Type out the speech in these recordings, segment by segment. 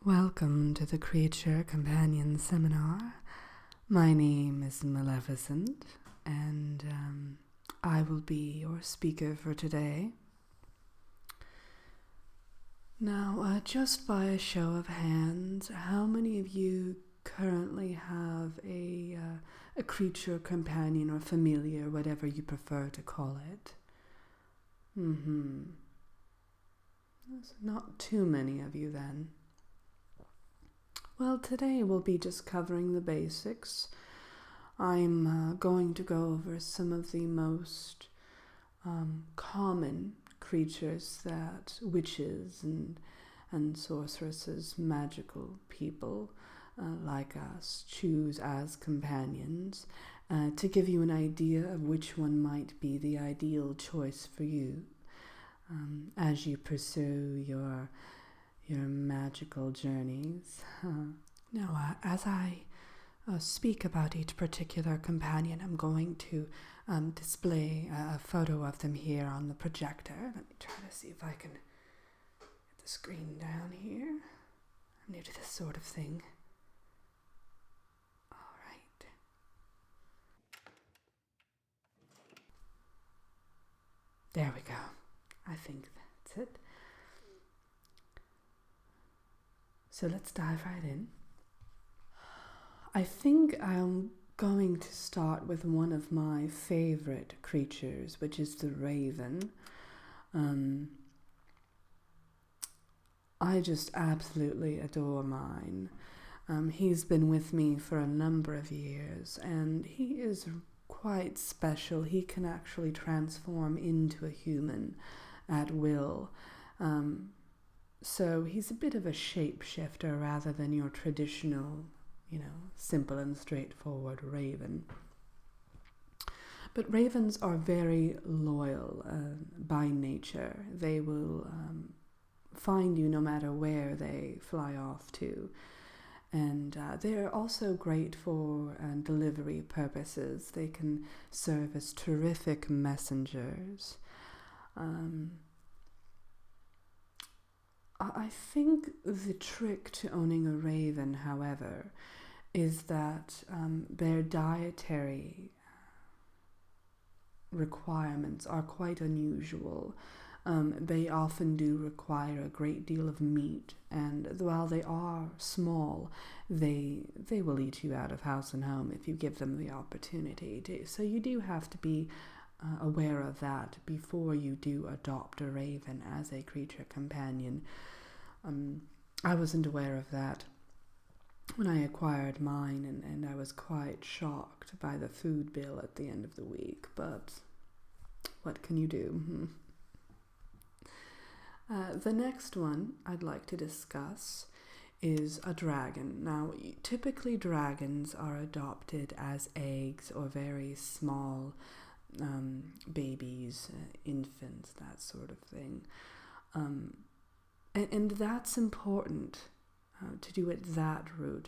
Welcome to the Creature Companion Seminar. My name is Maleficent, and I will be your speaker for today. Now, just by a show of hands, how many of you currently have a creature companion or familiar, whatever you prefer to call it? There's not too many of you then. Well, today we'll be just covering the basics. I'm going to go over some of the most common creatures that witches and sorceresses, magical people like us, choose as companions, to give you an idea of which one might be the ideal choice for you as you pursue your magical journeys. Now, as I speak about each particular companion, I'm going to display a photo of them here on the projector. Let me try to see if I can get the screen down here. I'm new to this sort of thing. All right. There we go. I think that's it. So let's dive right in. I think I'm going to start with one of my favorite creatures, which is the raven. I just absolutely adore mine. He's been with me for a number of years, and he is quite special. He can actually transform into a human at will. So he's a bit of a shapeshifter rather than your traditional, simple and straightforward raven. But ravens are very loyal by nature. They will find you no matter where they fly off to. And they're also great for delivery purposes. They can serve as terrific messengers. I think the trick to owning a raven, however, is that their dietary requirements are quite unusual. They often do require a great deal of meat, and while they are small, they will eat you out of house and home if you give them the opportunity to. So you do have to be aware of that before you do adopt a raven as a creature companion. I wasn't aware of that when I acquired mine, and I was quite shocked by the food bill at the end of the week, but what can you do? The next one I'd like to discuss is a dragon. Now, typically dragons are adopted as eggs or very small babies, infants, that sort of thing. And that's important to do it that route,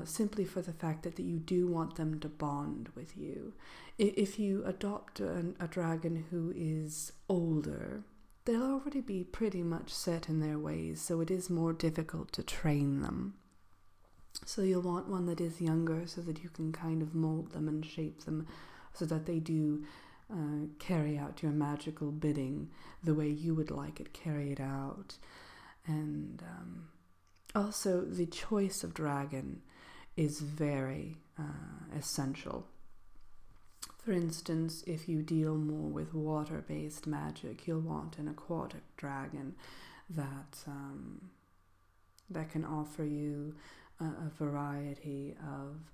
simply for the fact that you do want them to bond with you. If you adopt a dragon who is older, they'll already be pretty much set in their ways, so it is more difficult to train them. So you'll want one that is younger so that you can kind of mold them and shape them so that they do carry out your magical bidding the way you would like it carried out. And also the choice of dragon is very essential. For instance, if you deal more with water-based magic, you'll want an aquatic dragon that can offer you a variety of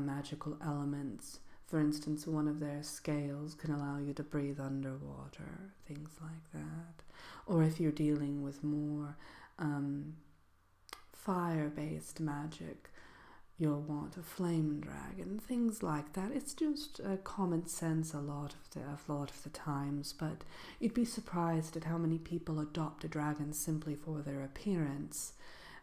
magical elements. For instance, one of their scales can allow you to breathe underwater, things like that. Or if you're dealing with more fire-based magic, you'll want a flame dragon, things like that. It's just common sense a lot of the times, but you'd be surprised at how many people adopt a dragon simply for their appearance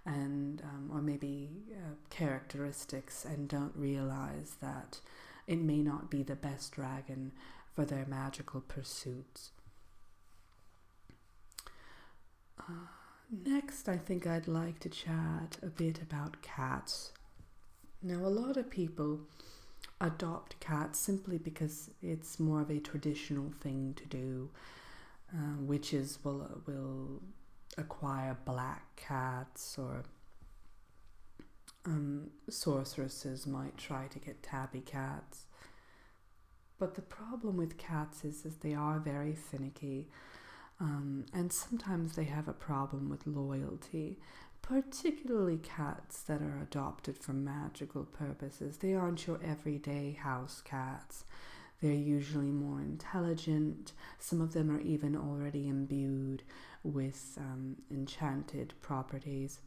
and or maybe characteristics, and don't realize that it may not be the best dragon for their magical pursuits. Next, I think I'd like to chat a bit about cats. Now, a lot of people adopt cats simply because it's more of a traditional thing to do. Witches will acquire black cats, or sorceresses might try to get tabby cats. But the problem with cats is they are very finicky, and sometimes they have a problem with loyalty, particularly cats that are adopted for magical purposes. They aren't your everyday house cats. They're usually more intelligent. Some of them are even already imbued with enchanted properties,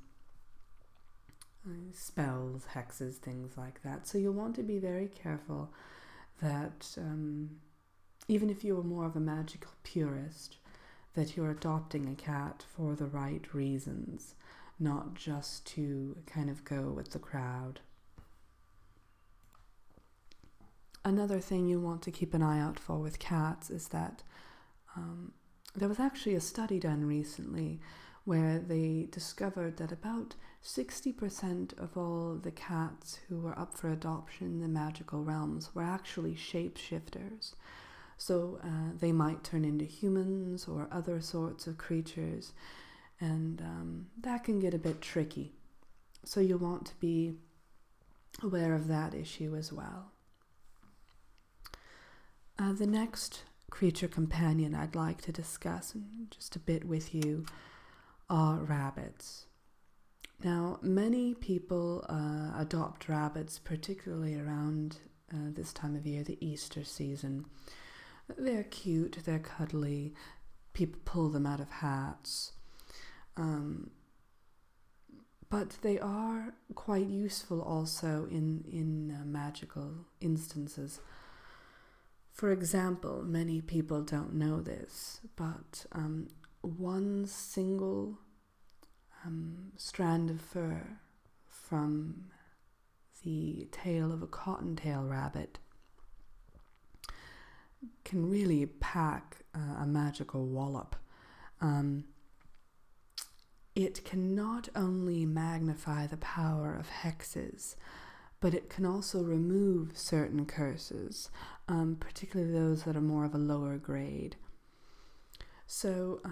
spells, hexes, things like that. So you'll want to be very careful that even if you're more of a magical purist, that you're adopting a cat for the right reasons, not just to kind of go with the crowd. Another thing you want to keep an eye out for with cats is that there was actually a study done recently where they discovered that about 60% of all the cats who were up for adoption in the magical realms were actually shapeshifters. So they might turn into humans or other sorts of creatures, and that can get a bit tricky. So you'll want to be aware of that issue as well. The next creature companion I'd like to discuss just a bit with you are rabbits. Now, many people adopt rabbits, particularly around this time of year, the Easter season. They're cute, they're cuddly, people pull them out of hats. But they are quite useful also in magical instances. For example, many people don't know this, but one single strand of fur from the tail of a cottontail rabbit can really pack a magical wallop. It can not only magnify the power of hexes, but it can also remove certain curses, particularly those that are more of a lower grade. So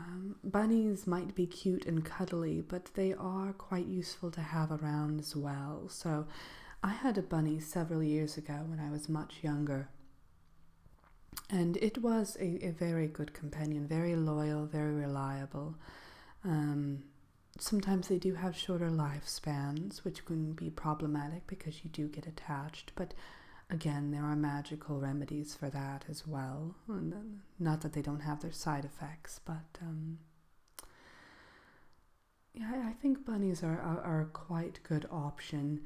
bunnies might be cute and cuddly, but they are quite useful to have around as well. So I had a bunny several years ago when I was much younger, and it was a very good companion, very loyal, very reliable. Sometimes they do have shorter lifespans, which can be problematic because you do get attached, but again, there are magical remedies for that as well. Not that they don't have their side effects, but I think bunnies are a quite good option,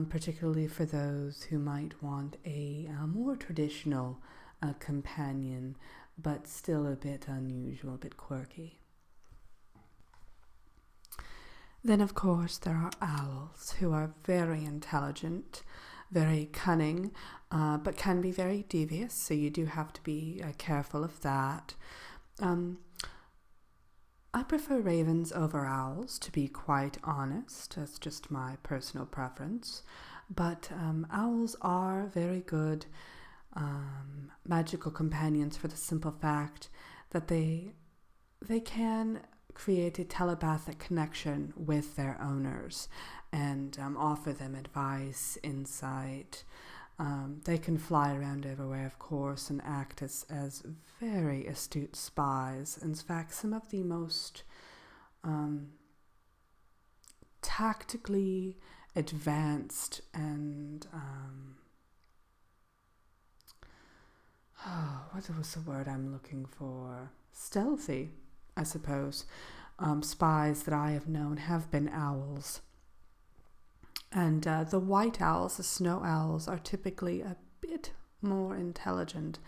particularly for those who might want a more traditional companion, but still a bit unusual, a bit quirky. Then, of course, there are owls, who are very intelligent, very cunning, but can be very devious, so you do have to be careful of that. I prefer ravens over owls, to be quite honest. That's just my personal preference. But owls are very good magical companions for the simple fact that they can create a telepathic connection with their owners and offer them advice, insight. They can fly around everywhere, of course, and act as very astute spies. In fact, some of the most tactically advanced and what was the word I'm looking for? Stealthy, I suppose. Spies that I have known have been owls. And the white owls, the snow owls, are typically a bit more intelligent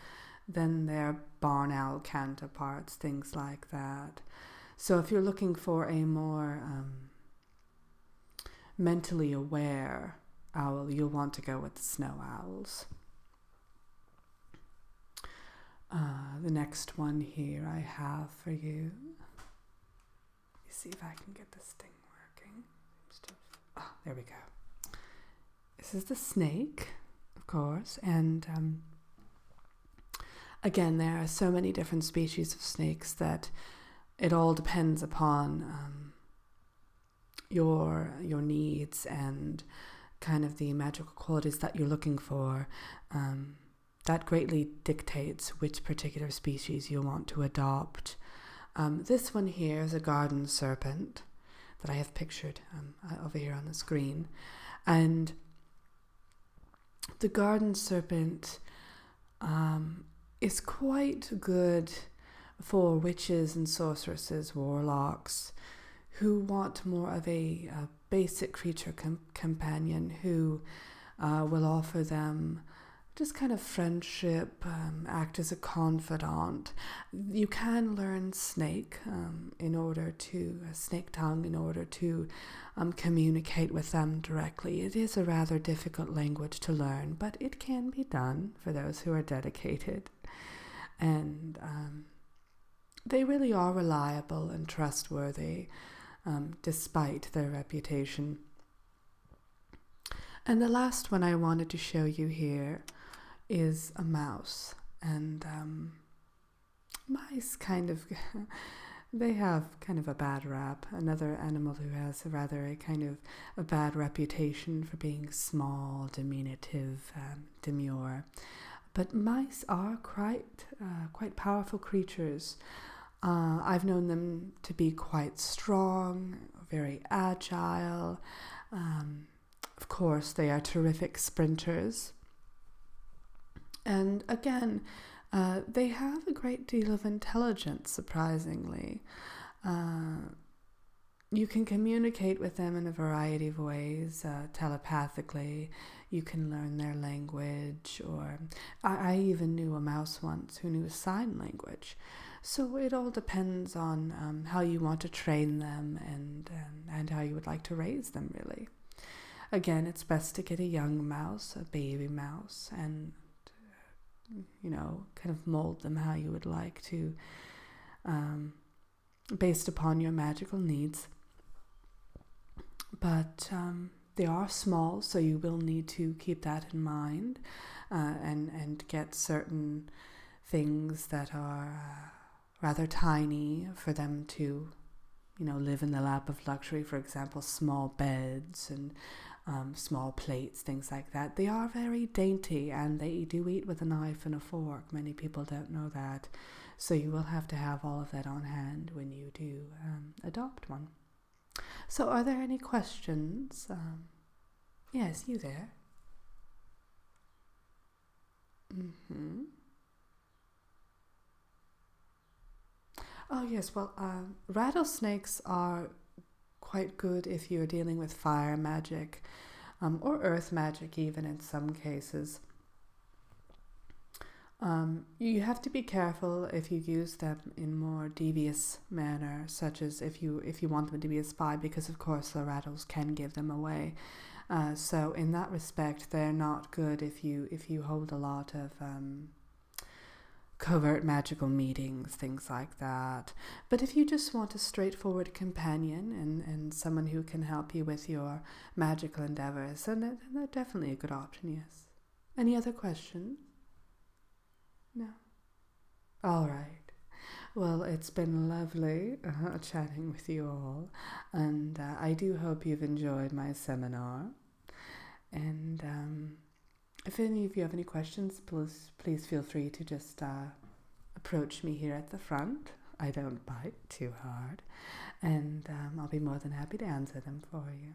than their barn owl counterparts, things like that. So if you're looking for a more mentally aware owl, you'll want to go with the snow owls. The next one here I have for you is see if I can get this thing working. Oh, there we go. This is the snake, of course, and again, there are so many different species of snakes that it all depends upon your needs and kind of the magical qualities that you're looking for. That greatly dictates which particular species you want to adopt. This one here is a garden serpent that I have pictured over here on the screen. And the garden serpent is quite good for witches and sorceresses, warlocks, who want more of a basic creature companion who will offer them just kind of friendship, act as a confidant. You can learn snake tongue in order to communicate with them directly. It is a rather difficult language to learn, but it can be done for those who are dedicated. And they really are reliable and trustworthy, despite their reputation. And the last one I wanted to show you here is a mouse. And mice they have kind of a bad rap. Another animal who has a bad reputation for being small, diminutive, demure. But mice are quite powerful creatures. I've known them to be quite strong, very agile. Of course, they are terrific sprinters. And again, they have a great deal of intelligence, surprisingly. You can communicate with them in a variety of ways, telepathically. You can learn their language, or I even knew a mouse once who knew sign language. So it all depends on how you want to train them and how you would like to raise them, really. Again, it's best to get a young mouse, a baby mouse, and kind of mold them how you would like to, based upon your magical needs. But they are small, so you will need to keep that in mind, and get certain things that are rather tiny for them to, live in the lap of luxury. For example, small beds and small plates, things like that. They are very dainty, and they do eat with a knife and a fork. Many people don't know that. So you will have to have all of that on hand when you do adopt one. So are there any questions? Yes, you there? Mm-hmm. Oh, yes, well, rattlesnakes are quite good if you're dealing with fire magic, or earth magic even in some cases. You have to be careful if you use them in more devious manner, such as if you want them to be a spy, because of course the rattles can give them away. So in that respect, they're not good if you hold a lot of covert magical meetings, things like that. But if you just want a straightforward companion and someone who can help you with your magical endeavors, then they're definitely a good option, yes. Any other questions? No? All right. Well, it's been lovely chatting with you all, and I do hope you've enjoyed my seminar. And if any of you have any questions, please feel free to just approach me here at the front. I don't bite too hard, and I'll be more than happy to answer them for you.